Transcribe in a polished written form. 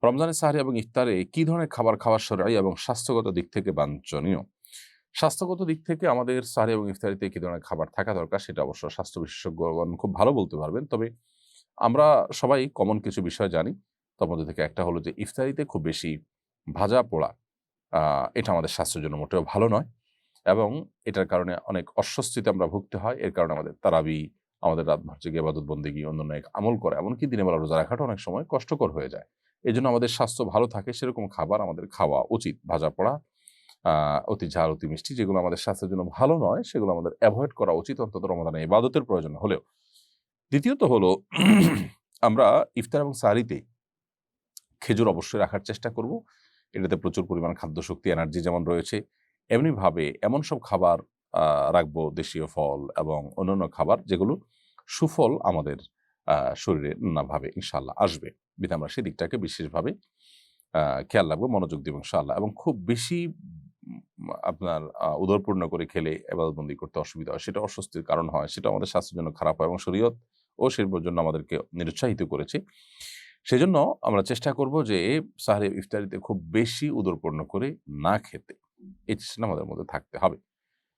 রমজানের সাহরি এবং ইফতারে কি ধরনের খাবার খাওয়া শরঈ এবং স্বাস্থ্যগত দিক থেকে বাঞ্ছনীয়? স্বাস্থ্যগত দিক থেকে আমাদের সাহরি এবং ইফতারিতে কি ধরনের খাবার থাকা দরকার সেটা অবশ্য স্বাস্থ্য বিশেষজ্ঞগণ খুব ভালো বলতে পারবেন। তবে আমরা সবাই কমন কিছু বিষয় জানি। তার মধ্যে থেকে একটা হলো যে ইফতারিতে খুব বেশি ভাজা পোড়া আ এটা আমাদের স্বাস্থ্যের জন্য মোটেও ভালো নয় এবং এটার কারণে অনেক অস্বস্তিতে আমরা ভুগতে হয়। এর কারণে আমাদের তারাবি, আমাদের রাতভর জেগে ইবাদত বন্দেগী, অন্যান্য এক আমল করা, এমনকি দিনের বেলা রোজা রাখাটা অনেক সময় কষ্টকর হয়ে যায়। এজন্য আমাদের স্বাস্থ্য ভালো থাকে সেরকম খাবার আমাদের খাওয়া উচিত। ভাজা পোড়া, আ অতি ঝাল, অতি মিষ্টি যেগুলো আমাদের স্বাস্থ্যের জন্য ভালো নয়, সেগুলো আমাদের এভয়েড করা উচিত অন্তত রমাদানে ইবাদতের প্রয়োজন হলেও। দ্বিতীয়ত হলো আমরা ইফতার এবং সাহরিতে খেজুর অবশ্যই রাখার চেষ্টা করব। এটাতে প্রচুর পরিমাণ খাদ্যশক্তি, এনার্জি যেমন রয়েছে, এমনিভাবে এমন সব খাবার আ রাখবো দেশীয় ফল এবং অন্যান্য খাবার যেগুলো সুফল আমাদের শরীরে নানাভাবে ইনশাআল্লাহ আসবে। বিধায় আমরা সেদিকটাকে বিশেষভাবে আ খেয়াল রাখবো, মনোযোগ দিব ইনশাআল্লাহ। এবং খুব বেশি আপনার উদরপূর্ণ করে খেলে ইবাদতবন্দি করতে অসুবিধা হয়। সেটা অস্বস্তির কারণ হয়। সেটা আমাদের স্বাস্থ্যের জন্য খারাপ হয় এবং শরীয়ত ও সেটার জন্য আমাদেরকে নিরুৎসাহিত করেছে। সেজন্য আমরা চেষ্টা করব যে সাহরি ইফতারিতে খুব বেশি উদরপূর্ণ করে না খেতে। এই চেষ্টাটা আমাদের মধ্যে থাকতে হবে।